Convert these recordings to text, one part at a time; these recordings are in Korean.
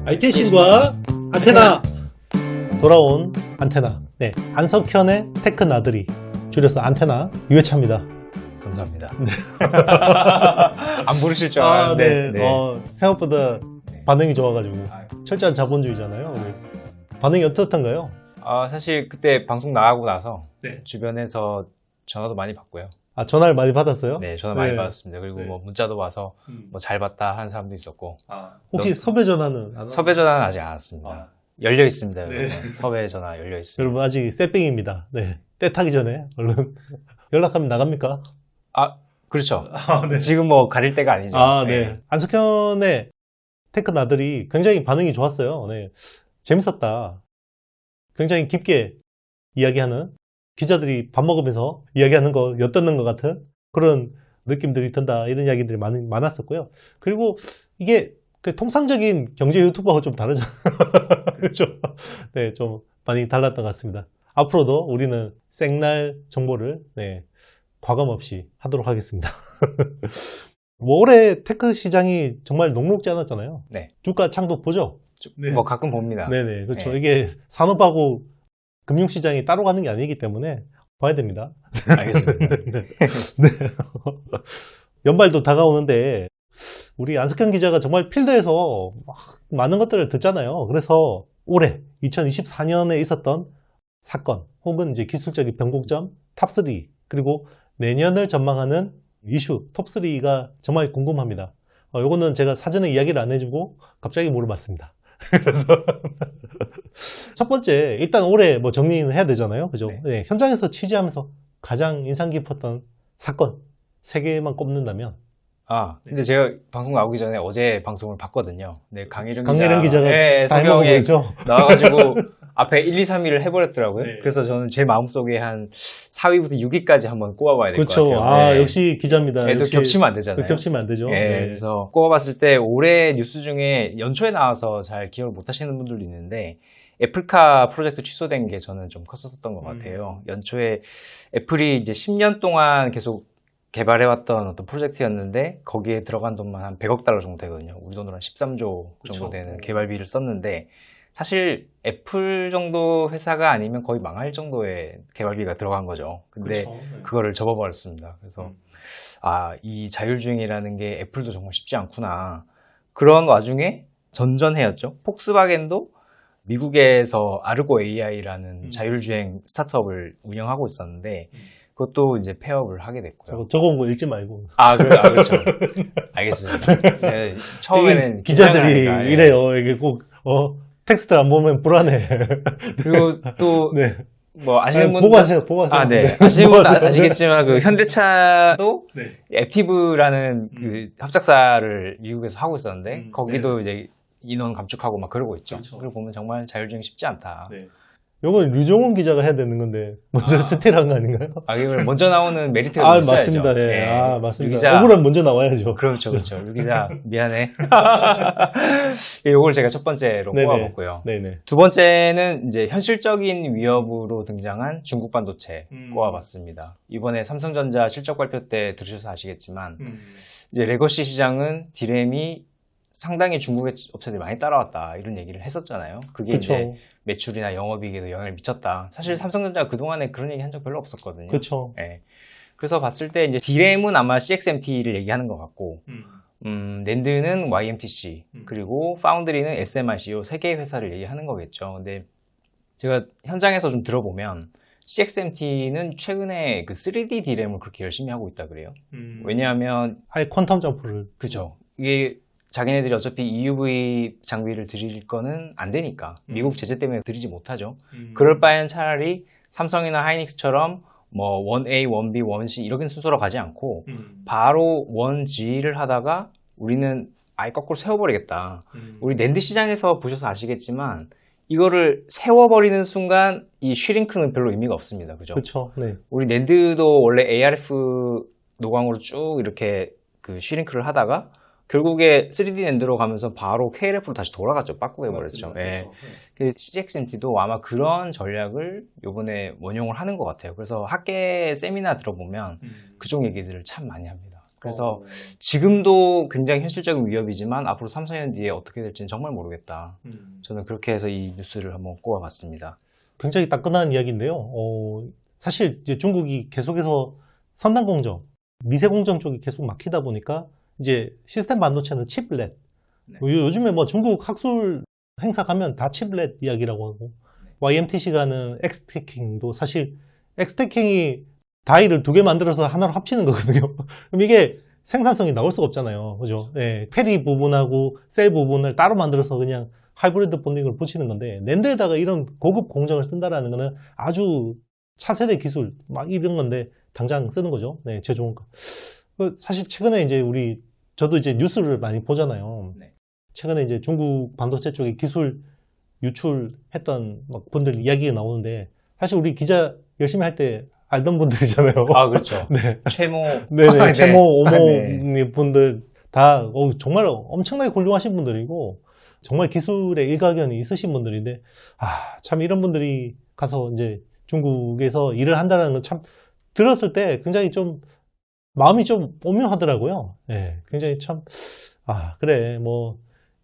IT 신과 안테나. 돌아온 안테나. 네, 안석현의 테크 나들이, 줄여서 안테나 유해차입니다. 감사합니다. 안 부르실 줄 알았는데. 생각보다 네. 반응이 좋아가지고. 아유. 철저한 자본주의잖아요. 반응이 어떻던가요? 사실 그때 방송 나가고 나서 네. 주변에서 전화도 많이 받고요. 아, 전화를 많이 받았어요? 네, 전화 많이 네. 받았습니다. 그리고 네. 뭐 문자도 와서 뭐 잘 봤다 하는 사람도 있었고. 혹시 섭외 전화는 안 섭외 전화는 아직 안 왔습니다. 열려 있습니다, 네. 여러분. 섭외 전화 열려 있습니다. 여러분 아직 새삥입니다. 네. 때 타기 전에 얼른 연락하면 나갑니까? 그렇죠. 네. 지금 뭐 가릴 때가 아니죠. 네. 안석현의 테크 나들이 굉장히 반응이 좋았어요. 네. 재밌었다. 굉장히 깊게 이야기하는, 기자들이 밥 먹으면서 이야기하는 거 엿듣는 것 같은 그런 느낌들이 든다, 이런 이야기들이 많았었고요. 그리고 이게 그 통상적인 경제 유튜버하고 좀 다르잖아요. 그렇죠? 네, 좀 많이 달랐던 것 같습니다. 앞으로도 우리는 생날 정보를 과감 없이 하도록 하겠습니다. 뭐 올해 테크 시장이 정말 녹록지 않았잖아요. 네. 주가 창도 보죠? 네. 뭐 가끔 봅니다. 네네, 그렇죠. 네. 이게 산업하고 금융시장이 따로 가는 게 아니기 때문에 봐야 됩니다. 알겠습니다. 네. 연말도 다가오는데 우리 안석현 기자가 정말 필드에서 많은 것들을 듣잖아요. 그래서 올해 2024년에 있었던 사건 혹은 이제 기술적인 변곡점 탑3, 그리고 내년을 전망하는 이슈 톱3가 정말 궁금합니다. 요거는 제가 사전에 이야기를 안 해주고 갑자기 물어봤습니다. 그래서 첫 번째, 일단 올해 뭐 정리는 해야 되잖아요. 그죠? 네. 네, 현장에서 취재하면서 가장 인상 깊었던 사건 3개만 꼽는다면. 근데 제가 방송 나오기 전에 어제 방송을 봤거든요. 네, 강일영 기자가 네, 다 해먹은 성경에 거죠? 나와가지고 앞에 1, 2, 3위를 해버렸더라고요. 네. 그래서 저는 제 마음속에 한 4위부터 6위까지 한번 꼽아봐야 될 것 그렇죠. 같아요. 네. 역시 기자입니다. 또 역시 겹치면 안 되잖아요. 겹치면 안 되죠. 네, 네. 그래서 꼽아봤을 때 올해 뉴스 중에 연초에 나와서 잘 기억을 못 하시는 분들도 있는데 애플카 프로젝트 취소된 게 저는 좀 컸었던 것 같아요. 연초에 애플이 이제 10년 동안 계속 개발해왔던 어떤 프로젝트였는데 거기에 들어간 돈만 한 100억 달러 정도 되거든요. 우리 돈으로 한 13조 정도 그쵸. 되는 개발비를 썼는데 사실 애플 정도 회사가 아니면 거의 망할 정도의 개발비가 들어간 거죠. 근데 그쵸. 네. 그거를 접어버렸습니다. 그래서 이 자율주행이라는 게 애플도 정말 쉽지 않구나. 그런 와중에 전전해였죠. 폭스바겐도 미국에서 아르고 AI라는 자율주행 스타트업을 운영하고 있었는데 그것도 이제 폐업을 하게 됐고요. 적어온 거 읽지 말고. 그렇죠. 알겠습니다. 네, 처음에는 기자들이 긴장하니까, 예. 이래요. 이게 꼭 텍스트 안 보면 불안해. 그리고 또 네. 뭐 아시는 분들 보고 하세요. 보고 하세요. 네. 아시는 보고 분들 하세요. 아시겠지만 그 현대차도 네. 액티브라는 그 합작사를 미국에서 하고 있었는데 거기도 네. 이제 인원 감축하고 막 그러고 있죠. 그렇죠. 그리고 보면 정말 자율주행 쉽지 않다. 네. 요건 류종훈 기자가 해야 되는 건데 먼저 스틸한 거 아닌가요? 이걸 먼저 나오는 메리트가 있어야죠. 맞습니다. 네. 네. 맞습니다. 유 기자. 억울하면 먼저 나와야죠. 그렇죠. 유 기자 미안해. 이걸 제가 첫 번째로 네네. 꼽아봤고요. 네네. 두 번째는 이제 현실적인 위협으로 등장한 중국 반도체 꼽아봤습니다. 이번에 삼성전자 실적 발표 때 들으셔서 아시겠지만 이제 레거시 시장은 디램이 상당히 중국의 업체들이 많이 따라왔다 이런 얘기를 했었잖아요. 그게 그쵸. 이제 매출이나 영업이익에도 영향을 미쳤다. 사실 삼성전자가 그동안에 그런 얘기 한 적 별로 없었거든요. 그렇죠. 네. 그래서 봤을 때 이제 디램은 아마 CXMT를 얘기하는 것 같고 낸드는 YMTC 그리고 파운드리는 SMIC 이 세 개의 회사를 얘기하는 거겠죠. 근데 제가 현장에서 좀 들어보면 CXMT는 최근에 그 3D 디램을 그렇게 열심히 하고 있다 그래요. 왜냐하면 아예 퀀텀 점프를. 그죠. 이게 자기네들이 어차피 EUV 장비를 들일 거는 안 되니까 미국 제재 때문에 들이지 못하죠. 그럴 바엔 차라리 삼성이나 하이닉스처럼 뭐 1A, 1B, 1C 이런 순서로 가지 않고 바로 1G를 하다가 우리는 아예 거꾸로 세워버리겠다. 우리 낸드 시장에서 보셔서 아시겠지만 이거를 세워버리는 순간 이 슈링크는 별로 의미가 없습니다. 그죠? 그렇죠. 네. 우리 낸드도 원래 ARF 노광으로 쭉 이렇게 그 슈링크를 하다가 결국에 3D 낸드로 가면서 바로 KRF로 다시 돌아갔죠. 바꾸해버렸죠. 네. CXMT도 아마 그런 전략을 요번에 원용을 하는 것 같아요. 그래서 학계 세미나 들어보면 그쪽 얘기들을 참 많이 합니다. 그래서 지금도 굉장히 현실적인 위협이지만 앞으로 3, 4년 뒤에 어떻게 될지는 정말 모르겠다. 저는 그렇게 해서 이 뉴스를 한번 꼽아봤습니다. 굉장히 따끈한 이야기인데요. 사실 이제 중국이 계속해서 선단 공정, 미세 공정 쪽이 계속 막히다 보니까 이제 시스템 반도체는 칩렛. 네. 요즘에 뭐 중국 학술 행사 가면 다 칩렛 이야기라고 하고 YMTC가 하는 엑스테킹도 사실 엑스테킹이 다이를 2개 만들어서 하나로 합치는 거거든요. 그럼 이게 생산성이 나올 수가 없잖아요. 그죠? 네, 페리 부분하고 셀 부분을 따로 만들어서 그냥 하이브리드 본딩을 붙이는 건데 낸드에다가 이런 고급 공정을 쓴다라는 거는 아주 차세대 기술 막 이런 건데 당장 쓰는 거죠. 네, 제조원 거. 사실 최근에 이제 저도 이제 뉴스를 많이 보잖아요. 네. 최근에 이제 중국 반도체 쪽에 기술 유출했던 막 분들 이야기가 나오는데 사실 우리 기자 열심히 할 때 알던 분들이잖아요. 아, 그렇죠. 네. 최모. 네네. 네. 최모, 오모 네. 분들 다 정말 엄청나게 훌륭하신 분들이고 정말 기술에 일가견이 있으신 분들인데 참 이런 분들이 가서 이제 중국에서 일을 한다는 건 참 들었을 때 굉장히 좀 마음이 좀 오묘하더라고요. 네, 굉장히 참 그래 뭐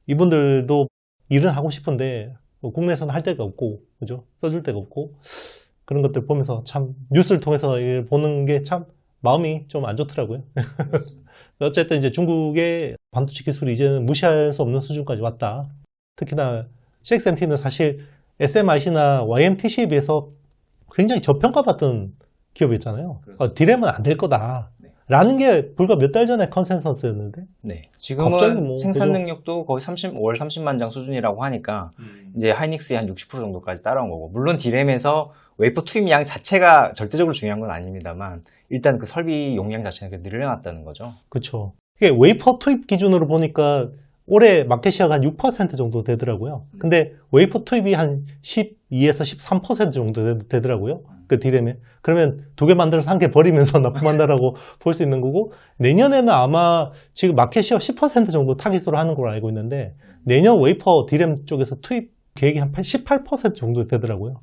이분들도 일은 하고 싶은데 뭐 국내에서는 할 데가 없고 그죠? 써줄 데가 없고 그런 것들 보면서 참 뉴스를 통해서 보는 게 참 마음이 좀 안 좋더라고요. 어쨌든 이제 중국의 반도체 기술이 이제는 무시할 수 없는 수준까지 왔다. 특히나 CXMT는 사실 SMIC나 YMTC에 비해서 굉장히 저평가받던 기업이었잖아요. 디램은 안 될 거다. 라는 게 불과 몇 달 전에 컨센서스였는데. 네. 지금은 갑자기 뭐, 생산 그죠? 능력도 거의 월 30만 장 수준이라고 하니까 이제 하이닉스의 한 60% 정도까지 따라온 거고. 물론 디램에서 웨이퍼 투입 양 자체가 절대적으로 중요한 건 아닙니다만 일단 그 설비 용량 자체가 늘려놨다는 거죠. 그렇죠. 이게 웨이퍼 투입 기준으로 보니까 올해 마켓시어가 한 6% 정도 되더라고요. 근데 웨이퍼 투입이 한 12에서 13% 정도 되더라고요. 그 디램에. 그러면 2개 만들어서 1개 버리면서 납품한다라고 볼 수 있는 거고, 내년에는 아마 지금 마켓시어 10% 정도 타깃으로 하는 걸로 알고 있는데, 내년 웨이퍼 디램 쪽에서 투입 계획이 한 18% 정도 되더라고요.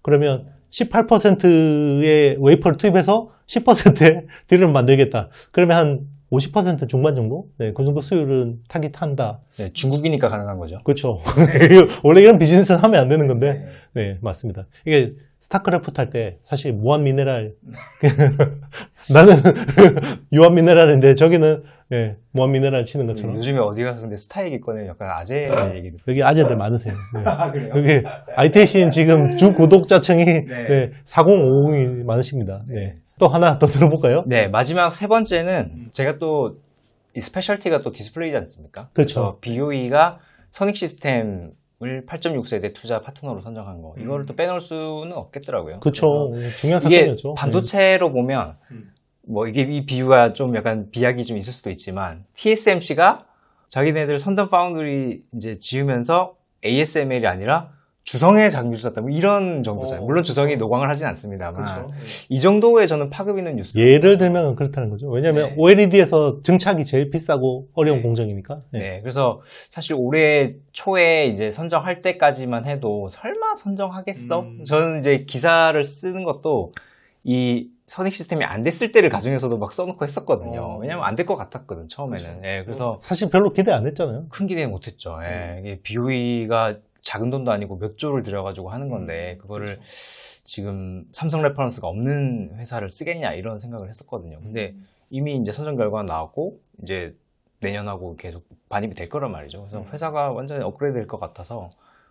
그러면 18%의 웨이퍼를 투입해서 10%의 디램을 만들겠다. 그러면 한 50% 중반 정도? 네, 그 정도 수율은 타깃한다. 네, 중국이니까 가능한 거죠. 그렇죠. 원래 이런 비즈니스는 하면 안 되는 건데, 네, 맞습니다. 이게 스타크래프트 할 때 사실 무한 미네랄, 나는 유한 미네랄인데 저기는 네, 무한 미네랄 치는 것처럼. 요즘에 어디 가서 근데 스타일기 꺼내면 약간 아재 얘기도. 여기 아재들 많으세요. 네. 그래요? 여기 IT신 지금 주 구독자층이 네, 4050이 많으십니다. 네. 또 하나 더 들어볼까요? 네, 마지막 세 번째는 제가 또 이 스페셜티가 또 디스플레이지 않습니까? 그렇죠. 그래서 BOE가 선익 시스템을 8.6세대 투자 파트너로 선정한 거. 이거를 또 빼놓을 수는 없겠더라고요. 그렇죠. 중요한 이게 사건이었죠. 반도체로 보면 뭐 이게 이 비유가 좀 약간 비약이 좀 있을 수도 있지만 TSMC가 자기네들 선던 파운드리 이제 지으면서 ASML이 아니라 주성의 장비를 쐈다. 뭐 이런 정도잖아요. 물론 주성이 노광을 하진 않습니다만 이 정도의 저는 파급 있는 뉴스. 예를 들면 그렇다는 거죠. 왜냐하면 OLED에서 증착이 제일 비싸고 어려운 공정이니까. 네, 그래서 사실 올해 초에 이제 선정할 때까지만 해도 설마 선정하겠어? 저는 이제 기사를 쓰는 것도 이 선익 시스템이 안 됐을 때를 가정해서도 막 써놓고 했었거든요. 왜냐면 안 될 것 같았거든, 처음에는. 예, 그래서 사실 별로 기대 안 했잖아요. 큰 기대 못 했죠. 예, 이게 BOE가 작은 돈도 아니고 몇 조를 들여가지고 하는 건데, 그거를 지금 삼성 레퍼런스가 없는 회사를 쓰겠냐, 이런 생각을 했었거든요. 근데 이미 이제 선정 결과가 나왔고, 이제 내년하고 계속 반입이 될 거란 말이죠. 그래서 회사가 완전히 업그레이드 될 것 같아서,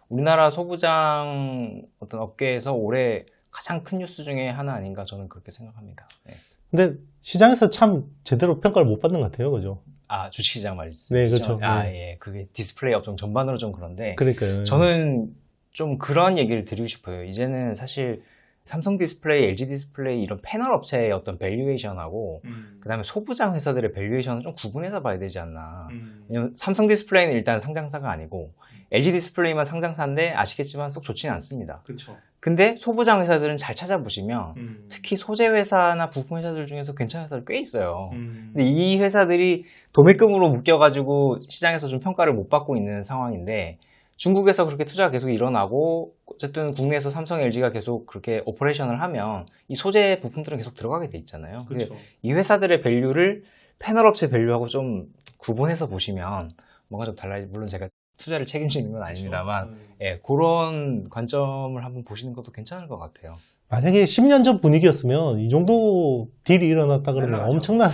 우리나라 소부장 어떤 업계에서 올해 가장 큰 뉴스 중에 하나 아닌가 저는 그렇게 생각합니다. 네. 근데 시장에서 참 제대로 평가를 못 받는 것 같아요. 그죠? 아, 주식시장 말이죠. 네, 그렇죠. 예. 그게 디스플레이 업종 전반으로 좀 그런데. 그러니까요. 저는 좀 그런 얘기를 드리고 싶어요. 이제는 사실 삼성 디스플레이, LG 디스플레이 이런 패널 업체의 어떤 밸류에이션하고 그 다음에 소부장 회사들의 밸류에이션은 좀 구분해서 봐야 되지 않나. 왜냐면 삼성 디스플레이는 일단 상장사가 아니고 LG 디스플레이만 상장사인데 아시겠지만 쏙 좋지는 않습니다. 그렇죠. 근데 소부장 회사들은 잘 찾아보시면 특히 소재 회사나 부품 회사들 중에서 괜찮은 회사들 꽤 있어요. 근데 이 회사들이 도매금으로 묶여가지고 시장에서 좀 평가를 못 받고 있는 상황인데 중국에서 그렇게 투자가 계속 일어나고 어쨌든 국내에서 삼성, LG가 계속 그렇게 오퍼레이션을 하면 이 소재 부품들은 계속 들어가게 돼 있잖아요. 그렇죠. 이 회사들의 밸류를 패널 업체 밸류하고 좀 구분해서 보시면 뭔가 좀 달라지. 물론 제가 투자를 책임지는 건 아닙니다만, 예, 그런 관점을 한번 보시는 것도 괜찮을 것 같아요. 만약에 10년 전 분위기였으면 이 정도 딜이 일어났다 그러면 엄청난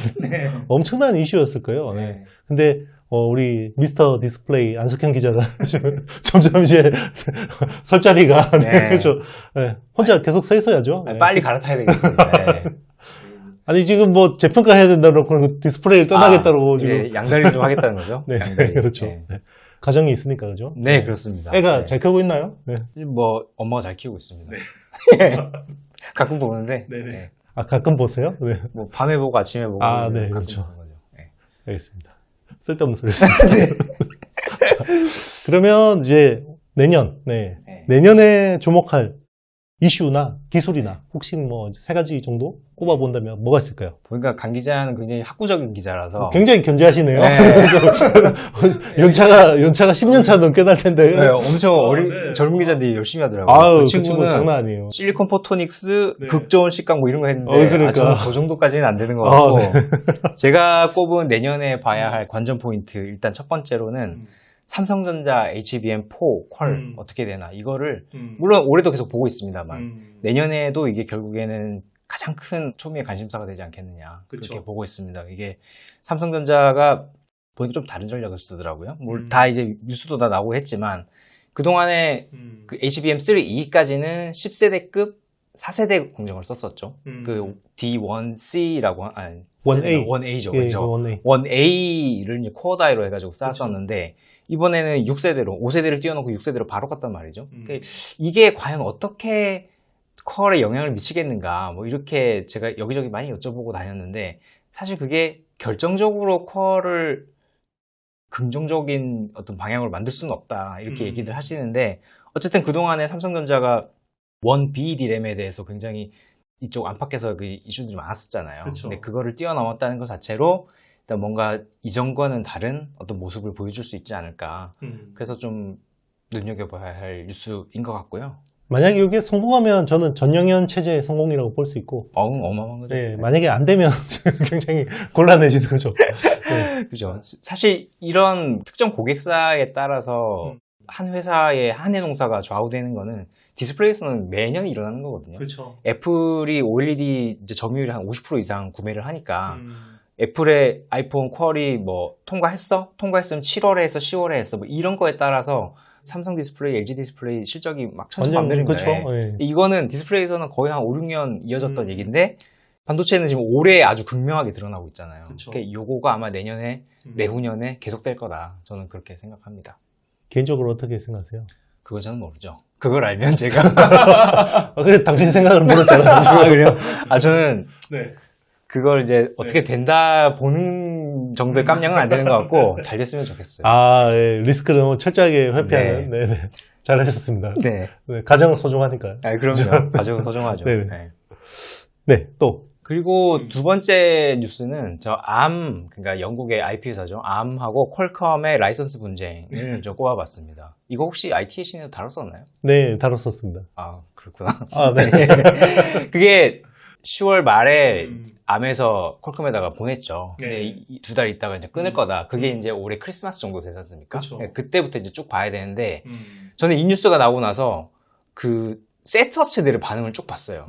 엄청난 이슈였을 거예요. 네. 근데 우리 미스터 디스플레이 안석현 기자가 점점 이제 설 자리가 네, 혼자 계속 서 있어야죠. 네. 빨리 갈아타야 되겠습니다. 네. 아니 지금 뭐 재평가 해야 된다고 그러고 디스플레이를 떠나겠다고 지금 네, 양다리 좀 하겠다는 거죠. 네, 양다리. 그렇죠. 네. 네. 가정이 있으니까 그죠? 네, 그렇습니다. 애가 네. 잘 크고 있나요? 네. 뭐 엄마가 잘 키우고 있습니다. 가끔 보는데, 네. 아 가끔 보세요? 네. 뭐 밤에 보고 아침에 보고 네, 가끔 그렇죠. 보는 거죠. 네. 알겠습니다. 쓸데없는 소리였습니다. 자, 그러면 이제 내년, 내년에 주목할 이슈나 기술이나 혹시 뭐 세 가지 정도 꼽아본다면 뭐가 있을까요? 보니까 강 기자는 굉장히 학구적인 기자라서 굉장히 견제하시네요. 네. 연차가 10년 차 넘게 날 텐데. 네, 엄청 젊은 기자들이 열심히 하더라고요. 아유, 그 친구는 친구는 장난 아니에요. 실리콘 포토닉스, 극저온 식감 뭐 이런 거 했는데 그러니까. 저는 그 정도까지는 안 되는 것 같고 제가 꼽은 내년에 봐야 할 관전 포인트 일단 첫 번째로는 삼성전자 HBM4 퀄 어떻게 되나 이거를 물론 올해도 계속 보고 있습니다만 내년에도 이게 결국에는 가장 큰 초미의 관심사가 되지 않겠느냐 그렇게 보고 있습니다. 이게 삼성전자가 보니까 좀 다른 전략을 쓰더라고요. 다 이제 뉴스도 다 나오고 했지만 그동안에 그 HBM3E까지는 10세대급 4세대 공정을 썼었죠. 그 D1C라고 아니 1A. 1A죠. 예, 그렇죠. 1A. 1A를 코어 다이로 해가지고 쌓았었는데 이번에는 6세대로 5세대를 띄워놓고 6세대로 바로 갔단 말이죠. 그러니까 이게 과연 어떻게 퀄에 영향을 미치겠는가 뭐 이렇게 제가 여기저기 많이 여쭤보고 다녔는데 사실 그게 결정적으로 퀄을 긍정적인 어떤 방향으로 만들 수는 없다 이렇게 얘기들 하시는데 어쨌든 그동안에 삼성전자가 1B D램에 대해서 굉장히 이쪽 안팎에서 그 이슈들이 많았었잖아요. 그쵸. 근데 그거를 뛰어넘었다는 것 자체로 일단 뭔가 이전과는 다른 어떤 모습을 보여줄 수 있지 않을까. 그래서 좀 눈여겨봐야 할 뉴스인 것 같고요. 만약에 이게 성공하면 저는 전영현 체제의 성공이라고 볼 수 있고, 어마어마한 거죠. 네, 만약에 안 되면 굉장히 곤란해지는 거죠. 네. 그죠. 사실 이런 특정 고객사에 따라서 한 회사의 한 해 농사가 좌우되는 거는 디스플레이에서는 매년 일어나는 거거든요. 그렇죠. 애플이 OLED 이제 점유율이 한 50% 이상 구매를 하니까 애플의 아이폰 퀄이 뭐 통과했어? 통과했으면 7월에 했어, 10월에 했어. 뭐 이런 거에 따라서 삼성 디스플레이, LG 디스플레이 실적이 막 천차만별입니다. 그렇죠. 네. 이거는 디스플레이에서는 거의 한 5, 6년 이어졌던 얘기인데 반도체는 지금 올해 아주 극명하게 드러나고 있잖아요. 그쵸. 그러니까 요거가 아마 내년에, 내후년에 계속될 거다. 저는 그렇게 생각합니다. 개인적으로 어떻게 생각하세요? 그거 저는 모르죠. 그걸 알면 제가. 그래, 당신 생각을 물었잖아요. 그래요? 저는 네. 그걸 이제 어떻게 된다 보는 정도의 깜냥은 안 되는 것 같고 잘 됐으면 좋겠어요. 예, 리스크를 너무 철저하게 회피하는. 네. 네. 잘하셨습니다. 네. 네, 가정은 소중하니까요. 그럼요. 가족은 소중하죠. 네. 네. 네, 또. 그리고 두 번째 뉴스는 저 ARM, 그러니까 영국의 IP 회사죠. ARM하고 퀄컴의 라이선스 분쟁을 좀 꼽아봤습니다. 이거 혹시 IT의 신에도 다뤘었나요? 네, 다뤘었습니다. 그렇구나. 네. 그게 10월 말에 암에서 퀄컴에다가 보냈죠. 네. 근데 두 달 있다가 이제 끊을 거다. 그게 이제 올해 크리스마스 정도 되지 않습니까? 그쵸. 그때부터 이제 쭉 봐야 되는데 저는 이 뉴스가 나오고 나서 그 세트 업체들의 반응을 쭉 봤어요.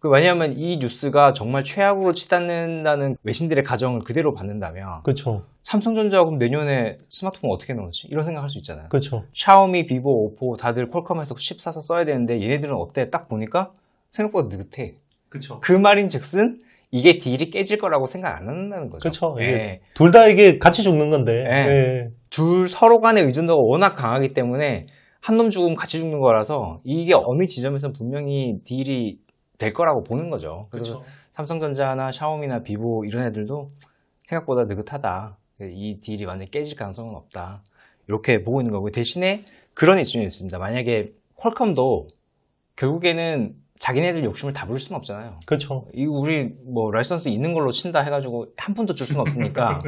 왜냐하면 이 뉴스가 정말 최악으로 치닫는다는 외신들의 가정을 그대로 받는다면 그렇죠. 삼성전자가 그럼 내년에 스마트폰 어떻게 나오지? 이런 생각할 수 있잖아요. 그렇죠. 샤오미, 비보, 오포 다들 퀄컴에서 칩 사서 써야 되는데 얘네들은 어때? 딱 보니까 생각보다 느긋해. 그렇죠. 그 말인즉슨 이게 딜이 깨질 거라고 생각 안 한다는 거죠. 그렇죠. 예. 둘 다 이게 같이 죽는 건데. 예. 예. 둘 서로 간의 의존도가 워낙 강하기 때문에 한 놈 죽으면 같이 죽는 거라서 이게 어느 지점에서 분명히 딜이 될 거라고 보는 거죠. 그래서 그렇죠. 삼성전자나 샤오미나 비보 이런 애들도 생각보다 느긋하다. 이 딜이 완전히 깨질 가능성은 없다. 이렇게 보고 있는 거고 대신에 그런 이슈는 있습니다. 만약에 퀄컴도 결국에는 자기네들 욕심을 다 부릴 수는 없잖아요. 그렇죠. 우리 뭐 라이선스 있는 걸로 친다 해가지고 한 푼도 줄 수는 없으니까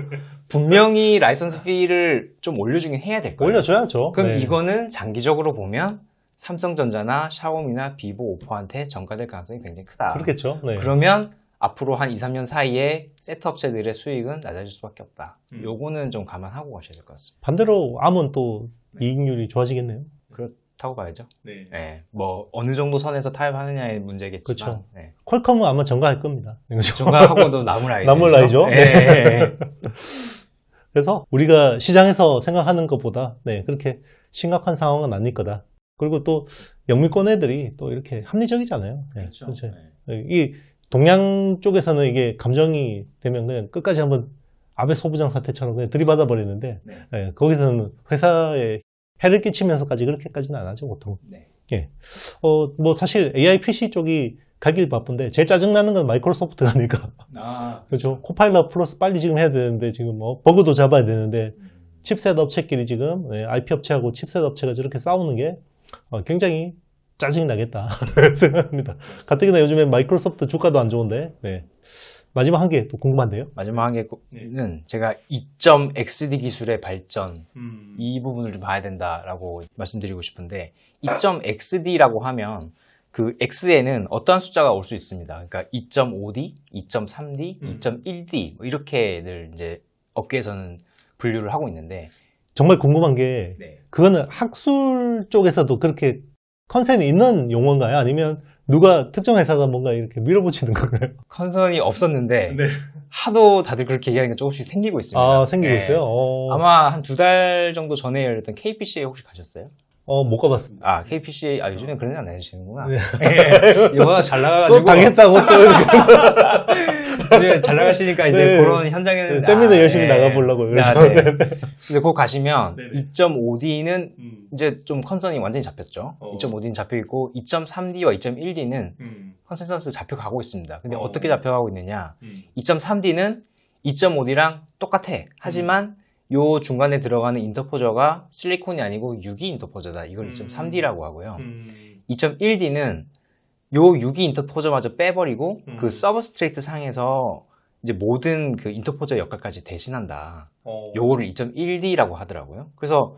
분명히 라이선스 피를 좀 올려주긴 해야 될 거예요. 올려줘야죠. 그럼 네. 이거는 장기적으로 보면 삼성전자나 샤오미나 비보, 오포한테 전가될 가능성이 굉장히 크다. 그렇겠죠. 네. 그러면 앞으로 한 2, 3년 사이에 세트 업체들의 수익은 낮아질 수밖에 없다. 요거는 좀 감안하고 가셔야 될 것 같습니다. 반대로 암은 또 이익률이 좋아지겠네요. 그렇다고 봐야죠. 네. 네, 뭐 어느 정도 선에서 타협하느냐의 문제겠지만 그렇죠. 네. 퀄컴은 아마 전가할 겁니다. 정가하고도 남을 아이죠. 남을 아이죠. 네. 그래서 우리가 시장에서 생각하는 것보다 그렇게 심각한 상황은 아닐 거다. 그리고 또 영미권 애들이 또 이렇게 합리적이잖아요. 그렇죠. 그렇죠. 네. 이 동양 쪽에서는 이게 감정이 되면 그냥 끝까지 한번 아베 소부장 사태처럼 그냥 들이받아 버리는데 네. 거기서는 회사에 해를 끼치면서까지 그렇게까지는 안 하죠, 보통. 네. 예. 뭐 사실 AI PC 쪽이 가길 바쁜데 제일 짜증나는 건 마이크로소프트가 아닐까. 그렇죠. 코파일럿 플러스 빨리 지금 해야 되는데 지금 뭐 버그도 잡아야 되는데 칩셋 업체끼리 지금 IP 업체하고 칩셋 업체가 저렇게 싸우는 게 굉장히 짜증이 나겠다 생각합니다. 가뜩이나 요즘에 마이크로소프트 주가도 안 좋은데 마지막 한 개 또 궁금한데요. 마지막 한 개는 제가 2.XD 기술의 발전 이 부분을 좀 봐야 된다라고 말씀드리고 싶은데 2.XD라고 하면 그 X에는 어떠한 숫자가 올 수 있습니다. 그러니까 2.5D, 2.3D, 2.1D 뭐 이렇게들 이제 업계에서는 분류를 하고 있는데 정말 궁금한 게 그거는 학술 쪽에서도 그렇게 컨센이 있는 용어인가요? 아니면 누가 특정 회사가 뭔가 이렇게 밀어붙이는 건가요? 컨선이 없었는데 하도 다들 그렇게 얘기하는 게 조금씩 생기고 있습니다. 아, 생기고 있어요? 아마 한 2달 정도 전에 열렸던 KPCA 혹시 가셨어요? 못 가봤습니다. 아, KPCA, 요즘엔 그런 데 안 해주시는구나. 이거 잘 나가가지고. 당했다고 또. 이제 잘 나가시니까 이제 그런 현장에는. 세미나 열심히 나가보려고요. 그래서. 근데 그거 가시면 2.5D는 이제 좀 컨선이 완전히 잡혔죠. 2.5D는 잡혀있고, 2.3D와 2.1D는 컨센서스 잡혀가고 있습니다. 근데 어떻게 잡혀가고 있느냐. 2.3D는 2.5D랑 똑같아. 하지만 요 중간에 들어가는 인터포저가 실리콘이 아니고 유기 인터포저다. 이걸 2.3D라고 하고요. 2.1D는 요 유기 인터포저마저 빼버리고 그 서브스트레이트 상에서 이제 모든 그 인터포저 역할까지 대신한다. 요거를 2.1D라고 하더라고요. 그래서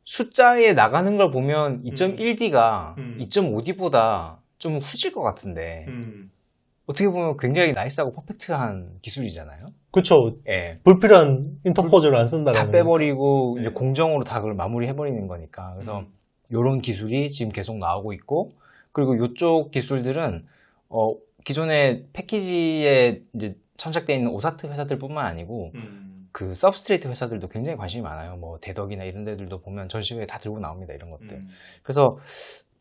숫자에 나가는 걸 보면 2.1D가 2.5D보다 좀 후질 것 같은데 어떻게 보면 굉장히 나이스하고 퍼펙트한 기술이잖아요. 그렇죠. 예. 불필요한 인터포저를 안 쓴다라는 다 빼버리고 이제 공정으로 다 그걸 마무리해버리는 거니까. 그래서 이런 기술이 지금 계속 나오고 있고, 그리고 이쪽 기술들은 기존의 패키지에 이제 천착되어 있는 오사트 회사들뿐만 아니고 그 서브스트레이트 회사들도 굉장히 관심이 많아요. 뭐 대덕이나 이런 데들도 보면 전시회에 다 들고 나옵니다. 이런 것들. 그래서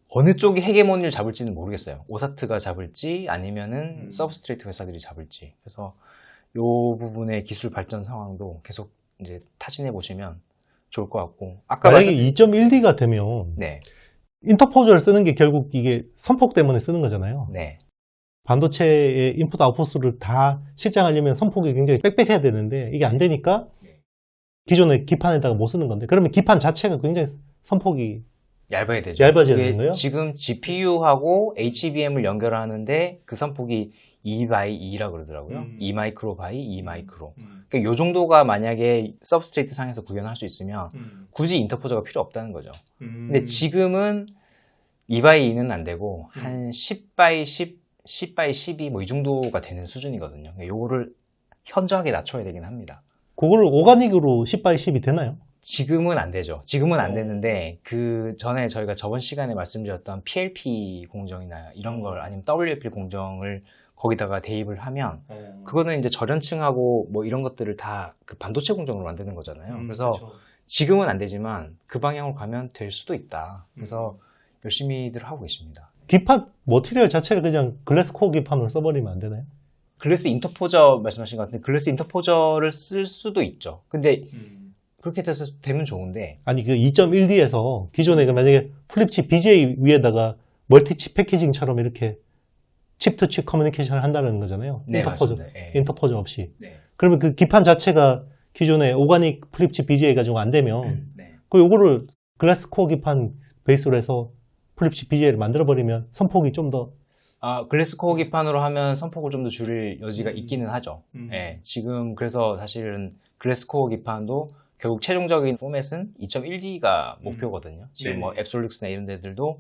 어느 쪽이 헤게모니를 잡을지는 모르겠어요. 오사트가 잡을지 아니면은 서브스트레이트 회사들이 잡을지. 그래서 이 부분의 기술 발전 상황도 계속 이제 타진해 보시면 좋을 것 같고. 아까 만약에 2.1D가 되면 인터포저를 쓰는 게 결국 이게 선폭 때문에 쓰는 거잖아요. 네. 반도체의 인풋 아웃풋을 다 실장하려면 선폭이 굉장히 빽빽해야 되는데 이게 안 되니까 기존의 기판에다가 못 쓰는 건데, 그러면 기판 자체가 굉장히 선폭이 얇아야 되죠. 얇아져야 되는 거예요? 지금 GPU하고 HBM을 연결하는데 그 선폭이 2x2라고 그러더라고요. 2마이크로 바이 2마이크로. 그러니까 요 정도가 만약에 서브스트레이트 상에서 구현할 수 있으면 굳이 인터포저가 필요 없다는 거죠. 근데 지금은 2x2는 안 되고 한 10x10, 10x12 뭐 이 정도가 되는 수준이거든요. 그러니까 요거를 현저하게 낮춰야 되긴 합니다. 그걸 오가닉으로 10x10이 되나요? 지금은 안 되죠. 지금은 안 되는데 그 전에 저희가 저번 시간에 말씀드렸던 PLP 공정이나 이런 걸 아니면 WLP 공정을 거기다가 대입을 하면 그거는 이제 저련층하고 뭐 이런 것들을 다 그 반도체 공정으로 만드는 거잖아요. 그래서 지금은 안 되지만 그 방향으로 가면 될 수도 있다. 그래서 열심히들 하고 계십니다. 기판 머티리얼 자체를 그냥 글래스 코어 기판으로 써버리면 안 되나요? 글래스 인터포저 말씀하신 것 같은데 글래스 인터포저를 쓸 수도 있죠. 근데 그렇게 돼서 되면 좋은데, 아니 그 2.1D에서 기존에 만약에 플립칩 BGA 위에다가 멀티칩 패키징처럼 이렇게 칩투칩 커뮤니케이션을 한다는 거잖아요. 네, 인터포저, 맞습니다. 네. 인터포저 없이. 그러면 그 기판 자체가 기존의 오가닉 플립칩 BGA 가지고 안 되면 그 요거를 글래스 코어 기판 베이스로 해서 플립칩 BGA를 만들어버리면 선폭이 좀 더 글래스 코어 기판으로 하면 선폭을 좀 더 줄일 여지가 있기는 하죠. 예, 지금 그래서 사실은 글래스 코어 기판도 결국 최종적인 포맷은 2.1D가 목표거든요. 지금 뭐 앱솔릭스나 이런 데들도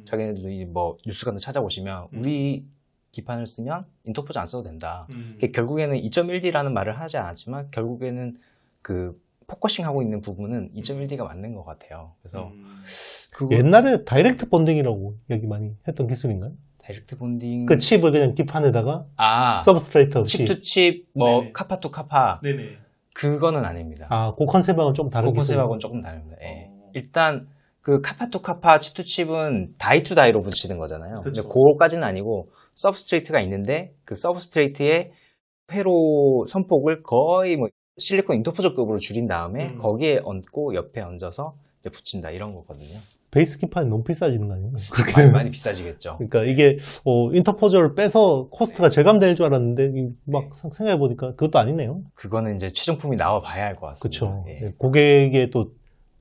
자기네들도 뭐 뉴스 같은 거 찾아보시면 우리 기판을 쓰면 인터포즈 안 써도 된다. 결국에는 2.1D라는 말을 하지 않았지만 결국에는 그 포커싱하고 있는 부분은 2.1D가 맞는 것 같아요. 그래서 옛날에 다이렉트 본딩이라고 얘기 많이 했던 기술인가요? 다이렉트 본딩 그 칩을 그냥 기판에다가 서브스트레이트 없이 칩 투 칩, 뭐 네네. 카파 투 카파 네네. 그거는 아닙니다. 그 컨셉하고는 좀 다른 그 컨셉하고는 조금 다릅니다. 예. 일단 그 카파 투 카파, 칩 투 칩은 다이 투 다이로 붙이는 거잖아요. 근데 그쵸. 그거까지는 아니고 서브스트레이트가 있는데 그 서브스트레이트의 회로 선폭을 거의 뭐 실리콘 인터포저급으로 줄인 다음에 거기에 얹고 옆에 얹어서 이제 붙인다 이런 거거든요. 베이스 기판이 너무 비싸지는 거 아니에요? 많이 비싸지겠죠. 그러니까 이게 인터포저를 빼서 코스트가 제감될 줄 알았는데 막 생각해 보니까 그것도 아니네요. 그거는 이제 최종품이 나와 봐야 할 것 같습니다. 그렇죠. 예. 고객의 또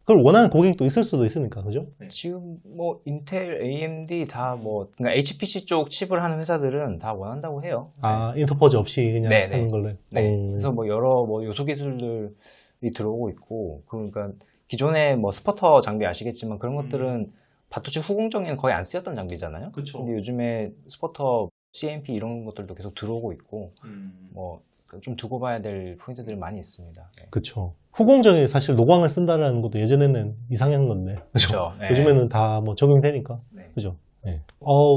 그걸 원하는 고객도 있을 수도 있으니까, 그죠? 지금 뭐 인텔, AMD 다 뭐 그러니까 HPC 쪽 칩을 하는 회사들은 다 원한다고 해요. 인터포저 없이 그냥 네네. 하는 걸로. 네. 그래서 뭐 여러 뭐 요소 기술들이 들어오고 있고, 그러니까 기존에 뭐 스퍼터 장비 아시겠지만 그런 것들은 바토치 후공정에는 거의 안 쓰였던 장비잖아요. 그쵸. 근데 요즘에 스퍼터, CMP 이런 것들도 계속 들어오고 있고, 뭐 좀 두고 봐야 될 포인트들이 많이 있습니다. 네. 그렇죠. 후공정에 사실 노광을 쓴다라는 것도 예전에는 이상한 건데, 그렇죠. 네. 요즘에는 다 뭐 적용되니까, 네. 그죠? 네.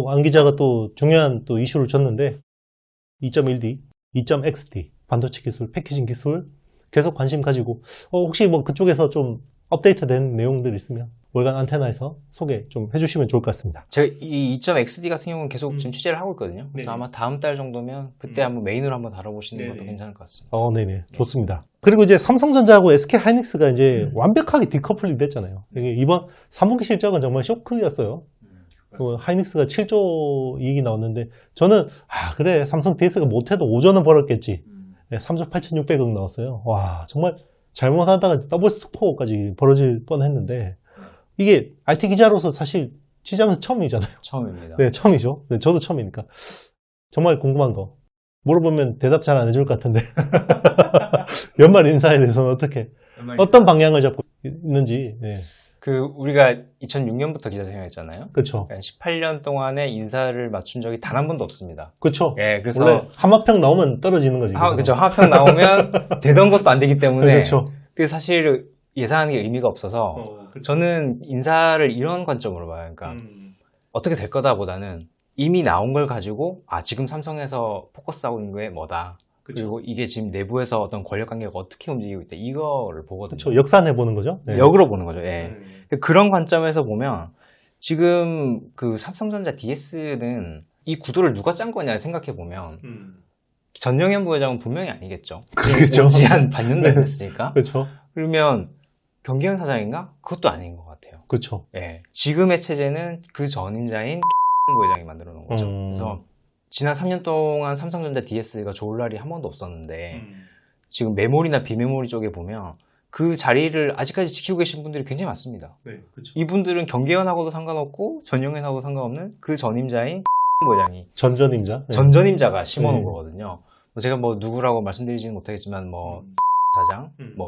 안 기자가 또 중요한 또 이슈를 줬는데, 2.1D, 2.XD 반도체 기술, 패키징 기술 계속 관심 가지고, 혹시 뭐 그쪽에서 좀 업데이트된 내용들 있으면 월간 안테나에서 소개 좀 해주시면 좋을 것 같습니다. 제가 이 2.XD 같은 경우는 계속 지금 취재를 하고 있거든요. 그래서 네네. 아마 다음 달 정도면 그때 한번 메인으로 한번 다뤄보시는 네네. 것도 괜찮을 것 같습니다. 네네. 좋습니다. 그리고 이제 삼성전자하고 SK 하이닉스가 이제 완벽하게 디커플링 됐잖아요. 이게 이번 3분기 실적은 정말 쇼크였어요. 하이닉스가 7조 이익이 나왔는데, 저는, 그래, 삼성 DS가 못해도 5조는 벌었겠지. 3조 8,600억 나왔어요. 와, 정말 잘못하다가 더블 스코어까지 벌어질 뻔 했는데, 이게 IT 기자로서 사실 취재하면서 처음이잖아요. 처음입니다. 네, 처음이죠. 네, 저도 처음이니까. 정말 궁금한 거. 물어보면 대답 잘 안 해줄 것 같은데. 연말 인사에 대해서는 어떤 방향을 잡고 있는지. 네. 우리가 2006년부터 기자생활했잖아요. 그렇죠. 18년 동안에 인사를 맞춘 적이 단 한 번도 없습니다. 그렇죠. 예, 그래서 원래 한마평 나오면 떨어지는 거지. 그렇죠. 하평 나오면 되던 것도 안 되기 때문에 그렇죠. 그래서 사실 예상하는 게 의미가 없어서 저는 인사를 이런 관점으로 봐요. 그러니까 어떻게 될 거다보다는 이미 나온 걸 가지고 지금 삼성에서 포커스하고 있는 게 뭐다. 그리고 이게 지금 내부에서 어떤 권력 관계가 어떻게 움직이고 있다. 이거를 보거든요. 그렇죠. 역산해 보는 거죠. 네. 역으로 보는 거죠. 예. 그런 관점에서 보면 지금 그 삼성전자 DS는 이 구도를 누가 짠 거냐 생각해 보면 전영현 부회장은 분명히 아니겠죠. 그렇죠. 오지 한 반년도 됐으니까. 그렇죠. 그러면 경기현 사장인가? 그것도 아닌 것 같아요. 그렇죠. 예. 지금의 체제는 그 전임자인 부회장이 만들어 놓은 거죠. 그래서 지난 3년 동안 삼성전자 DS가 좋을 날이 한 번도 없었는데 지금 메모리나 비메모리 쪽에 보면 그 자리를 아직까지 지키고 계신 분들이 굉장히 많습니다. 네, 그렇죠. 이분들은 경계현하고도 상관없고 전영현하고도 상관없는 그 전임자인 부회장이 전전임자. 네. 전전임자가 심어놓은 네. 거거든요. 제가 뭐 누구라고 말씀드리지는 못하겠지만 뭐 사장, 뭐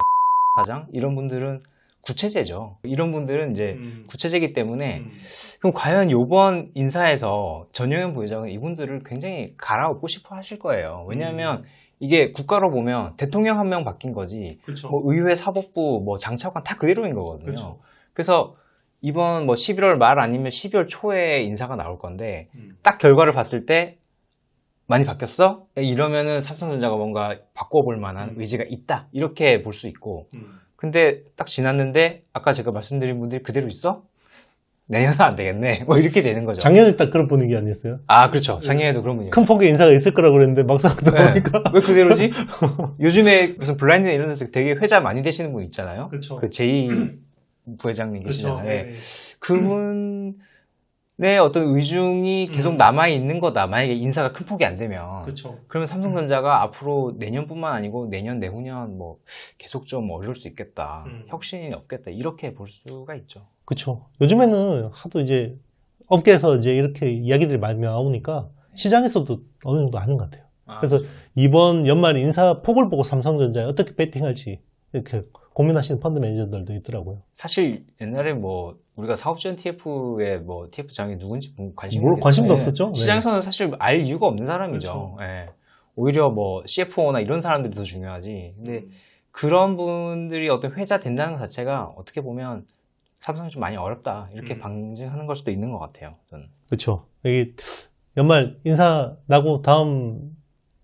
사장 이런 분들은 구체제죠. 이런 분들은 이제 구체제이기 때문에 그럼 과연 이번 인사에서 전영현 부회장은 이분들을 굉장히 갈아엎고 싶어 하실 거예요. 왜냐하면 이게 국가로 보면 대통령 한 명 바뀐 거지 그렇죠. 뭐 의회, 사법부, 뭐 장차관 다 그대로인 거거든요. 그렇죠. 그래서 이번 뭐 11월 말 아니면 12월 초에 인사가 나올 건데 딱 결과를 봤을 때 많이 바뀌었어? 이러면은 삼성전자가 뭔가 바꿔볼 만한 의지가 있다 이렇게 볼 수 있고 근데 딱 지났는데 아까 제가 말씀드린 분들이 그대로 있어? 내년은 안 되겠네. 뭐 이렇게 되는 거죠. 작년에 딱 그런 분위기 아니었어요? 그렇죠. 작년에도 그런 분위기. 큰 폭의 인사가 있을 거라고 그랬는데 막상 나오니까. 왜 그대로지? 요즘에 무슨 블라인드 이런 데서 되게 회자 많이 되시는 분 있잖아요. 그렇죠. 그 제이 부회장님 계시잖아요. 그렇죠. 네. 그분의 어떤 의중이 계속 남아있는 거다. 만약에 인사가 큰 폭이 안 되면. 그렇죠. 그러면 삼성전자가 앞으로 내년뿐만 아니고 내년, 내후년 뭐 계속 좀 어려울 수 있겠다. 혁신이 없겠다. 이렇게 볼 수가 있죠. 그렇죠. 요즘에는 하도 이제 업계에서 이제 이렇게 이야기들이 많이 나오니까 시장에서도 어느 정도 아는 것 같아요. 그래서 이번 연말 인사 폭을 보고 삼성전자에 어떻게 배팅할지 이렇게 고민하시는 펀드 매니저들도 있더라고요. 사실 옛날에 뭐 우리가 사업지원 TF에 뭐 TF 장이 누군지 관심이 관심도 없었죠. 네. 시장에서는 사실 알 이유가 없는 사람이죠. 예. 오히려 뭐 CFO나 이런 사람들이 더 중요하지. 근데 그런 분들이 어떤 회자 된다는 것 자체가 어떻게 보면 삼성이 좀 많이 어렵다 이렇게 방증하는 걸 수도 있는 것 같아요. 저는. 그렇죠. 여기 연말 인사 나고 다음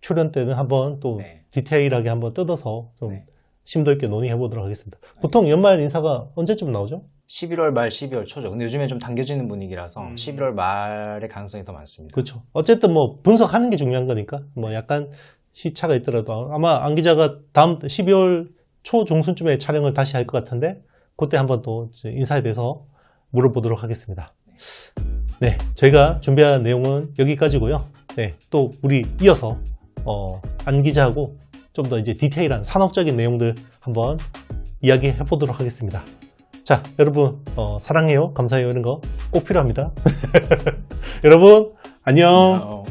출연 때는 한번 또 네. 디테일하게 한번 뜯어서 좀 네. 심도 있게 논의해 보도록 하겠습니다. 보통 연말 인사가 언제쯤 나오죠? 11월 말 12월 초죠. 근데 요즘에 좀 당겨지는 분위기라서 11월 말의 가능성이 더 많습니다. 그렇죠. 어쨌든 뭐 분석하는 게 중요한 거니까 뭐 약간 시차가 있더라도 아마 안 기자가 다음 12월 초 중순쯤에 촬영을 다시 할 것 같은데 그때 한번 또 이제 인사에 대해서 물어보도록 하겠습니다. 네, 저희가 준비한 내용은 여기까지고요. 네, 또 우리 이어서 안 기자하고 좀 더 이제 디테일한 산업적인 내용들 한번 이야기해 보도록 하겠습니다. 자, 여러분 사랑해요, 감사해요 이런 거 꼭 필요합니다. 여러분 안녕.